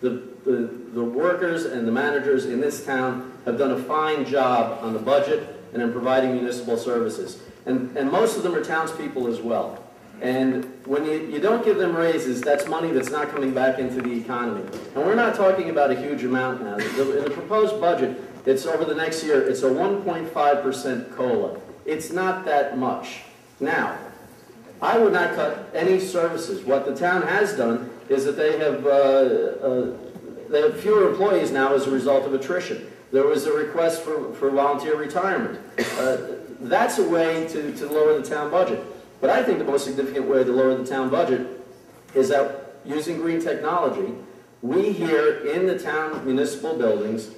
The workers and the managers in this town have done a fine job on the budget and in providing municipal services. And most of them are townspeople as well. And when you don't give them raises, that's money that's not coming back into the economy. And we're not talking about a huge amount now. In the proposed budget, it's over the next year, it's a 1.5% COLA. It's not that much. Now, I would not cut any services. What the town has done is that they have fewer employees now as a result of attrition. There was a request for volunteer retirement. That's a way to lower the town budget. But I think the most significant way to lower the town budget is that using green technology, we here in the town municipal buildings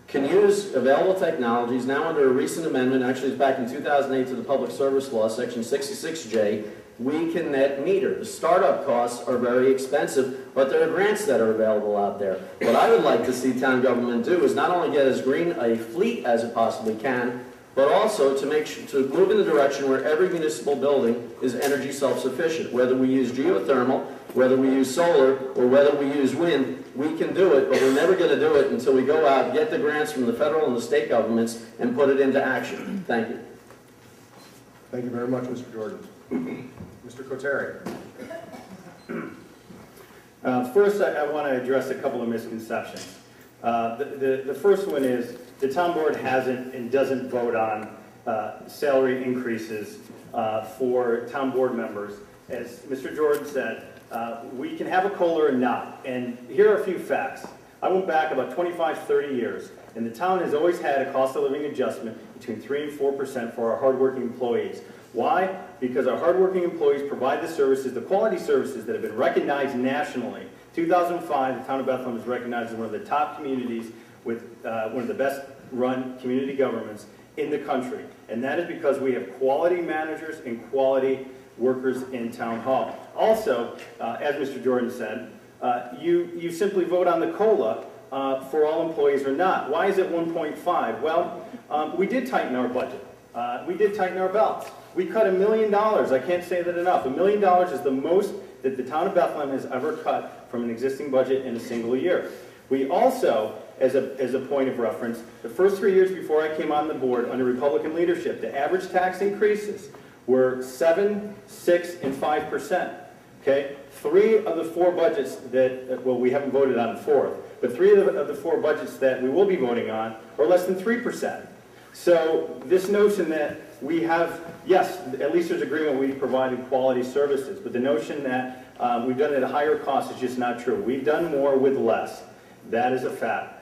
can use available technologies. Now under a recent amendment, actually it's back in 2008 to the Public Service Law, Section 66J, we can net meter. The startup costs are very expensive, but there are grants that are available out there. What I would like to see town government do is not only get as green a fleet as it possibly can, but also to move in the direction where every municipal building is energy self-sufficient. Whether we use geothermal, whether we use solar, or whether we use wind, we can do it, but we're never going to do it until we go out, get the grants from the federal and the state governments, and put it into action. Thank you. Thank you very much, Mr. Jordan. Mr. Coteri. First, I want to address a couple of misconceptions. The first one is the town board hasn't and doesn't vote on salary increases for town board members. As Mr. Jordan said, we can have a COLA or not. And here are a few facts. I went back about 25, 30 years, and the town has always had a cost of living adjustment between 3 and 4% for our hardworking employees. Why? Because our hardworking employees provide the services, the quality services that have been recognized nationally. 2005, the town of Bethlehem was recognized as one of the top communities with one of the best run community governments in the country. And that is because we have quality managers and quality workers in town hall. Also, as Mr. Jordan said, you simply vote on the COLA for all employees or not. Why is it 1.5? Well, we did tighten our budget. We did tighten our belts. We cut $1 million. I can't say that enough. $1 million is the most that the town of Bethlehem has ever cut from an existing budget in a single year. We also, as a point of reference, the first 3 years before I came on the board under Republican leadership, the average tax increases were 7%, 6%, and 5%. Okay? 3 of the 4 budgets that, well, we haven't voted on the 4th, but 3 of the 4 budgets that we will be voting on are less than 3%. So this notion that we have, yes, at least there's agreement we've provided quality services, but the notion that we've done it at a higher cost is just not true. We've done more with less. That is a fact.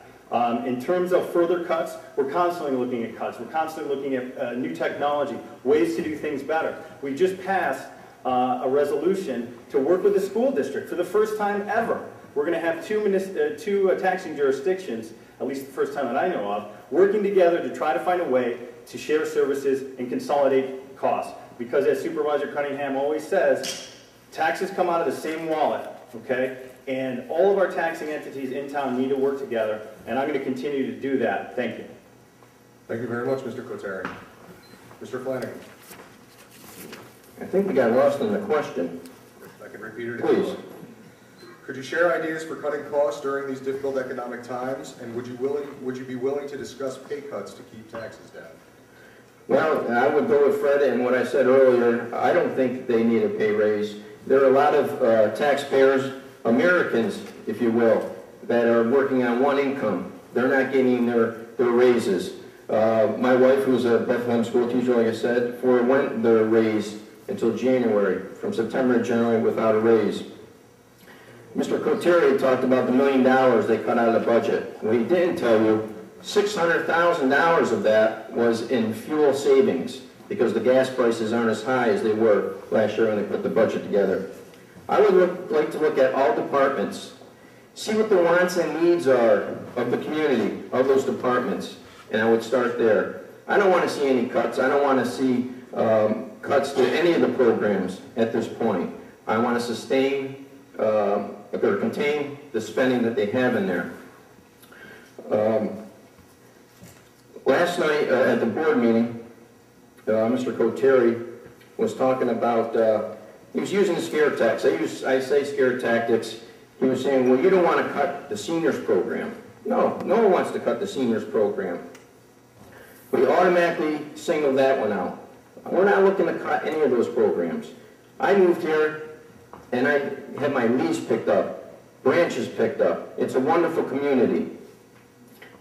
In terms of further cuts, we're constantly looking at cuts. We're constantly looking at new technology, ways to do things better. We just passed a resolution to work with the school district for the first time ever. We're going to have two taxing jurisdictions, at least the first time that I know of, working together to try to find a way to share services and consolidate costs. Because as Supervisor Cunningham always says, taxes come out of the same wallet, okay? And all of our taxing entities in town need to work together, and I'm going to continue to do that. Thank you. Thank you very much, Mr. Coteri. Mr. Flanagan. I think we got lost in the question. I can repeat it. Please. Could you share ideas for cutting costs during these difficult economic times, and would you be willing to discuss pay cuts to keep taxes down? Well, I would go with Fred and what I said earlier. I don't think they need a pay raise. There are a lot of taxpayers, Americans, if you will, that are working on one income. They're not getting their raises. My wife, who's a Bethlehem school teacher, like I said, forewent their raise until January, from September to January without a raise. Mr. Coteri talked about the $1 million they cut out of the budget. What he didn't tell you, $600,000 of that was in fuel savings because the gas prices aren't as high as they were last year when they put the budget together. I would like to look at all departments, see what the wants and needs are of the community, of those departments, and I would start there. I don't want to see any cuts. I don't want to see cuts to any of the programs at this point. I want to sustain or contain the spending that they have in there. Last night at the board meeting, Mr. Coteri was talking about, he was using the scare tactics. I say scare tactics. he was saying, well, you don't want to cut the seniors program. No, no one wants to cut the seniors program. We automatically singled that one out. We're not looking to cut any of those programs. I moved here and I had my lease picked up, branches picked up. It's a wonderful community.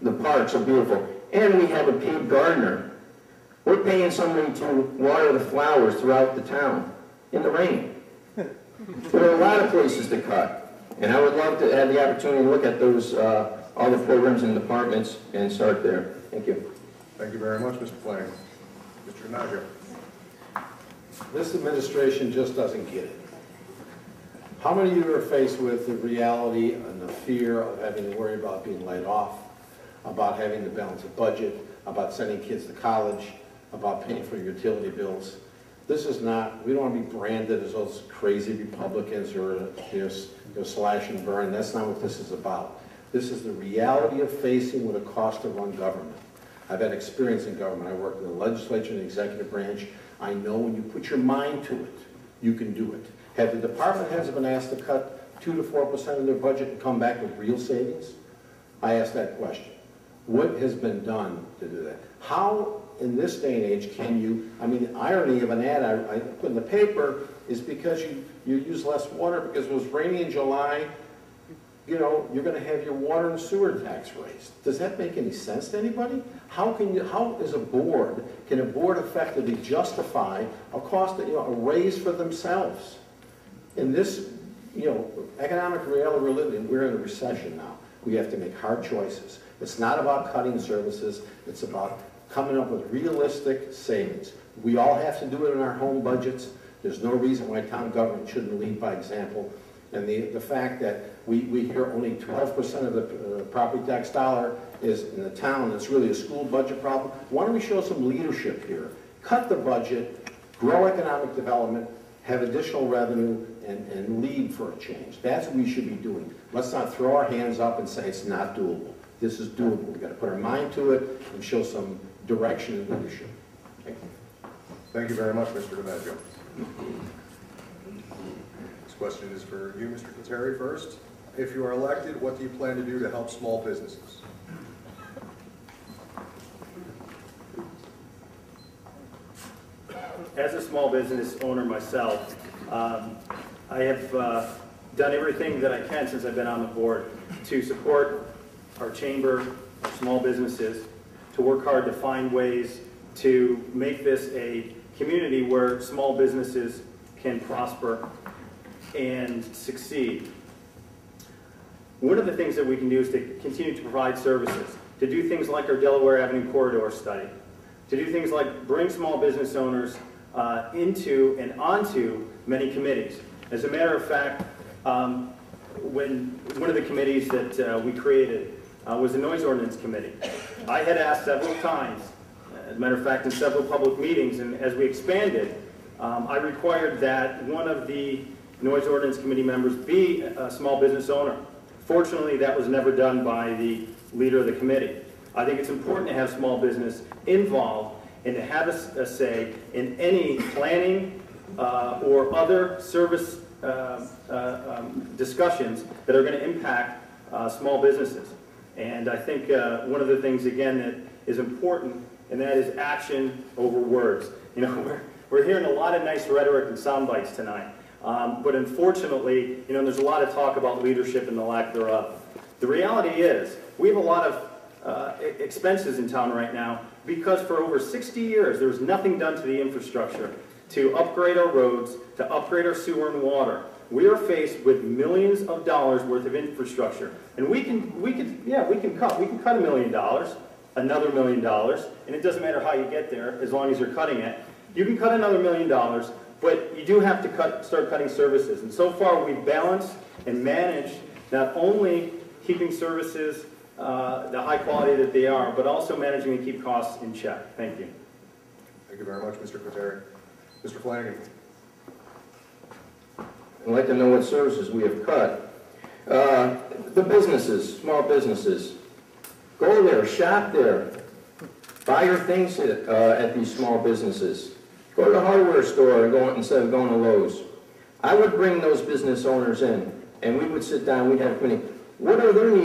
The parks are beautiful. And we have a paid gardener. We're paying somebody to water the flowers throughout the town in the rain. There are a lot of places to cut. And I would love to have the opportunity to look at those, all the programs and departments and start there. Thank you. Thank you very much, Mr. Flanagan. Mr. Najo. This administration just doesn't get it. How many of you are faced with the reality and the fear of having to worry about being laid off, about having to balance a budget, about sending kids to college, about paying for your utility bills? This is not, we don't want to be branded as those crazy Republicans or slash and burn. That's not what this is about. This is the reality of facing what it costs to run government. I've had experience in government. I worked in the legislature and the executive branch. I know when you put your mind to it, you can do it. Have the department heads been asked to cut 2 to 4% of their budget and come back with real savings? I asked that question. What has been done to do that? How, in this day and age, can you, I mean, the irony of an ad I put in the paper is because you use less water because it was rainy in July, you know, you're going to have your water and sewer tax raised. Does that make any sense to anybody? How as a board, can a board effectively justify a cost, a raise for themselves? In this, economic reality we're living in, we're in a recession now. We have to make hard choices. It's not about cutting services. It's about coming up with realistic savings. We all have to do it in our home budgets. There's no reason why town government shouldn't lead by example. And the fact that we hear only 12% of the property tax dollar is in the town, it's really a school budget problem. Why don't we show some leadership here? Cut the budget, grow economic development, have additional revenue, and lead for a change. That's what we should be doing. Let's not throw our hands up and say it's not doable. This is doable. We've got to put our mind to it and show some direction and leadership. Thank you. Thank you very much, Mr. DiMaggio. This question is for you, Mr. Kateri, first. If you are elected, what do you plan to do to help small businesses? As a small business owner myself, I have done everything that I can since I've been on the board to support our chamber, our small businesses, to work hard to find ways to make this a community where small businesses can prosper and succeed. One of the things that we can do is to continue to provide services, to do things like our Delaware Avenue corridor study, to do things like bring small business owners into and onto many committees. As a matter of fact, when one of the committees that we created was the Noise Ordinance Committee. I had asked several times, as a matter of fact in several public meetings, and as we expanded, I required that one of the Noise Ordinance Committee members be a small business owner. Fortunately, that was never done by the leader of the committee. I think it's important to have small business involved and to have a say in any planning or other service discussions that are going to impact small businesses. And I think one of the things, again, that is important, and that is action over words. You know, we're hearing a lot of nice rhetoric and sound bites tonight. But unfortunately, you know, there's a lot of talk about leadership and the lack thereof. The reality is, we have a lot of expenses in town right now because for over 60 years there was nothing done to the infrastructure to upgrade our roads, to upgrade our sewer and water. We are faced with millions of dollars worth of infrastructure, and we can cut $1 million, another $1 million, and it doesn't matter how you get there as long as you're cutting it. You can cut another $1 million, but you do have to start cutting services. And so far we've balanced and managed not only keeping services the high quality that they are, but also managing to keep costs in check. Thank you. Thank you very much, Mr. Kateri. Mr. Flanagan. I'd like to know what services we have cut. The businesses, small businesses, go there, shop there, buy your things at these small businesses. Go to the hardware store and go instead of going to Lowe's. I would bring those business owners in. and we would sit down, we'd have a meeting. What are their needs?